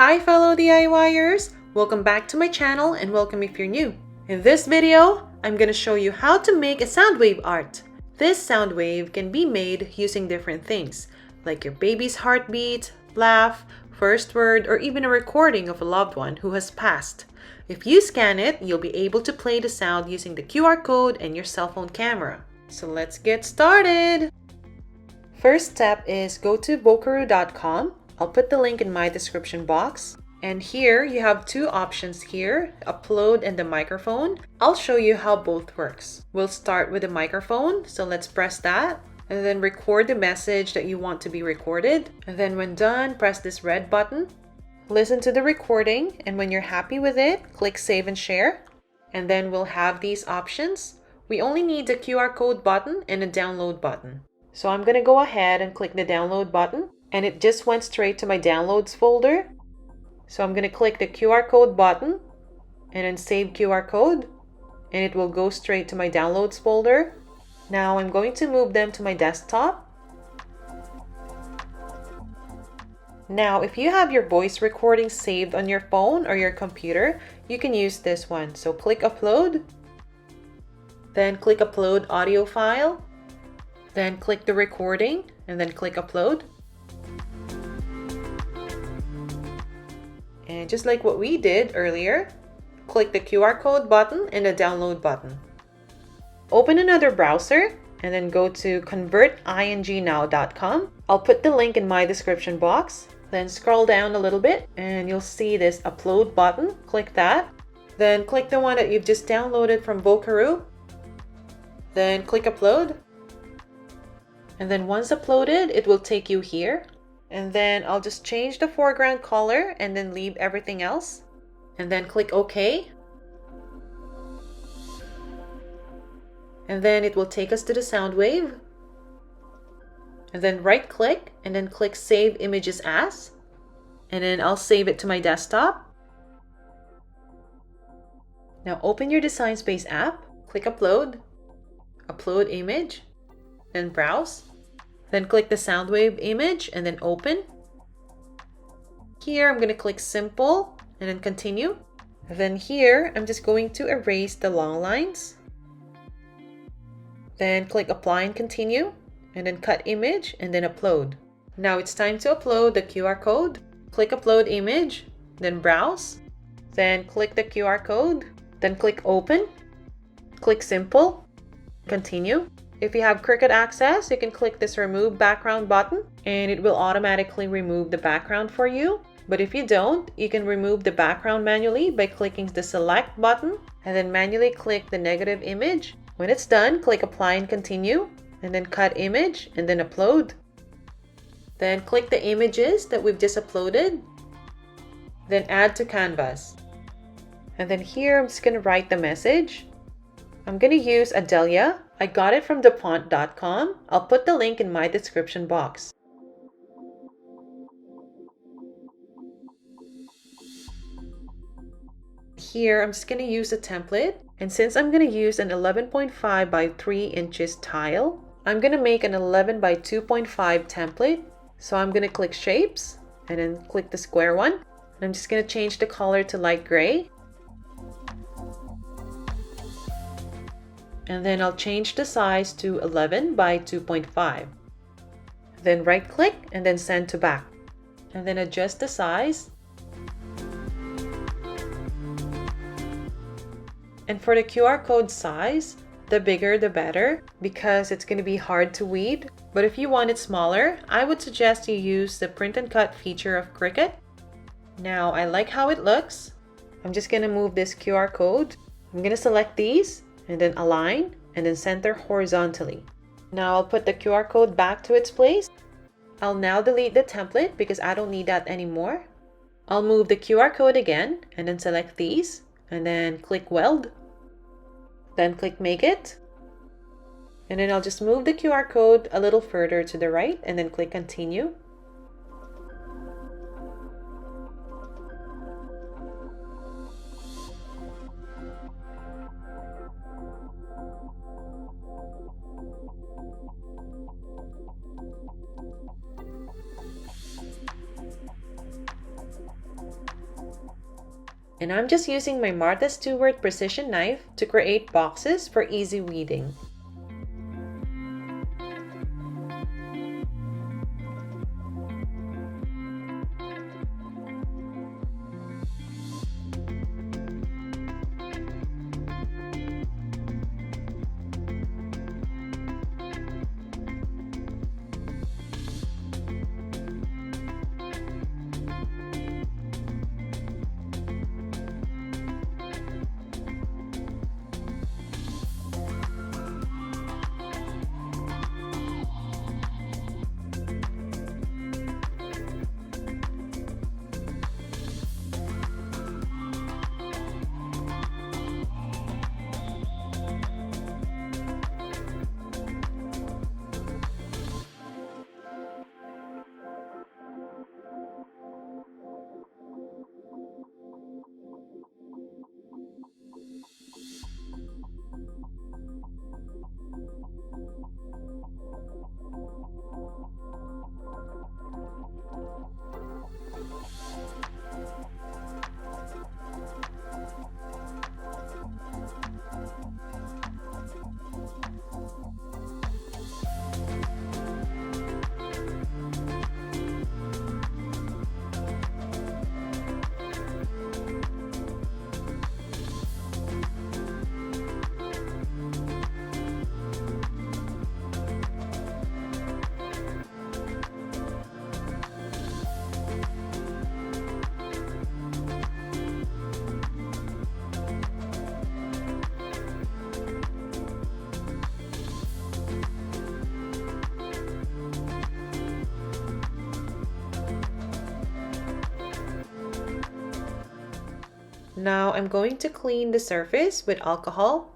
Hi fellow DIYers! Welcome back to my channel and welcome if you're new. In this video, I'm going to show you how to make a sound wave art. This sound wave can be made using different things, like your baby's heartbeat, laugh, first word, or even a recording of a loved one who has passed. If you scan it, you'll be able to play the sound using the QR code and your cell phone camera. So let's get started! First step is go to vocaroo.com. I'll put the link in my description box. And here you have two options here, upload and the microphone. I'll show you how both works. We'll start with the microphone, so let's press that. And then record the message that you want to be recorded. And then when done, press this red button. Listen to the recording, and when you're happy with it, click save and share. And then we'll have these options. We only need the QR code button and a download button. So I'm gonna go ahead and click the download button. And it just went straight to my downloads folder. So I'm going to click the QR code button and then save QR code, and it will go straight to my downloads folder. Now I'm going to move them to my desktop. Now if you have your voice recording saved on your phone or your computer, you can use this one. So click upload, then click upload audio file, then click the recording and then click upload. And just like what we did earlier, click the QR code button and the download button. Open another browser and then go to convertingnow.com. I'll put the link in my description box. Then scroll down a little bit and you'll see this upload button. Click that. Then click the one that you've just downloaded from Vocaroo. Then click upload. And then once uploaded, it will take you here. And then I'll just change the foreground color and then leave everything else. And then click OK. And then it will take us to the sound wave. And then right click and then click Save Images As. And then I'll save it to my desktop. Now open your Design Space app. Click Upload. Upload image. Then Browse. Then click the sound wave image and then open. Here I'm going to click simple and then continue. Then here I'm just going to erase the long lines. Then click apply and continue and then cut image and then upload. Now it's time to upload the QR code. Click upload image, then browse. Then click the QR code, then click open. Click simple, continue. If you have Cricut access, you can click this remove background button and it will automatically remove the background for you. But if you don't, you can remove the background manually by clicking the select button and then manually click the negative image. When it's done, click apply and continue and then cut image and then upload. Then click the images that we've just uploaded. Then add to canvas. And then here I'm just going to write the message. I'm going to use Adelia. I got it from depont.com. I'll put the link in my description box. Here, I'm just going to use a template. And since I'm going to use an 11.5 by 3 inches tile, I'm going to make an 11 by 2.5 template. So I'm going to click Shapes and then click the square one. And I'm just going to change the color to light gray. And then I'll change the size to 11 by 2.5. Then right click and then send to back. And then adjust the size. And for the QR code size, the bigger the better because it's going to be hard to read. But if you want it smaller, I would suggest you use the print and cut feature of Cricut. Now I like how it looks. I'm just going to move this QR code. I'm going to select these and then align and then center horizontally. Now I'll put the QR code back to its place. I'll now delete the template because I don't need that anymore. I'll move the QR code again and then select these and then click weld. Then click make it. And then I'll just move the QR code a little further to the right and then click continue. And I'm just using my Martha Stewart precision knife to create boxes for easy weeding. Now I'm going to clean the surface with alcohol.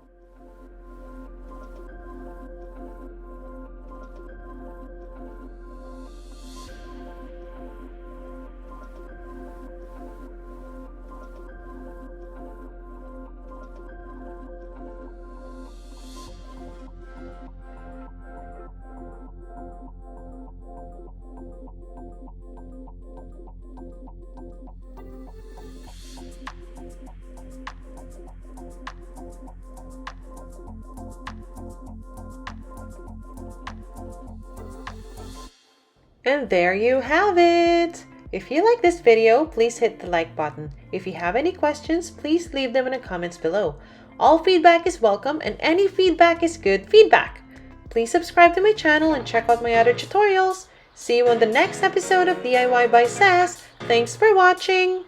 And there you have it! If you like this video, please hit the like button. If you have any questions, please leave them in the comments below. All feedback is welcome and any feedback is good feedback. Please subscribe to my channel and check out my other tutorials. See you on the next episode of DIY by Sass. Thanks for watching!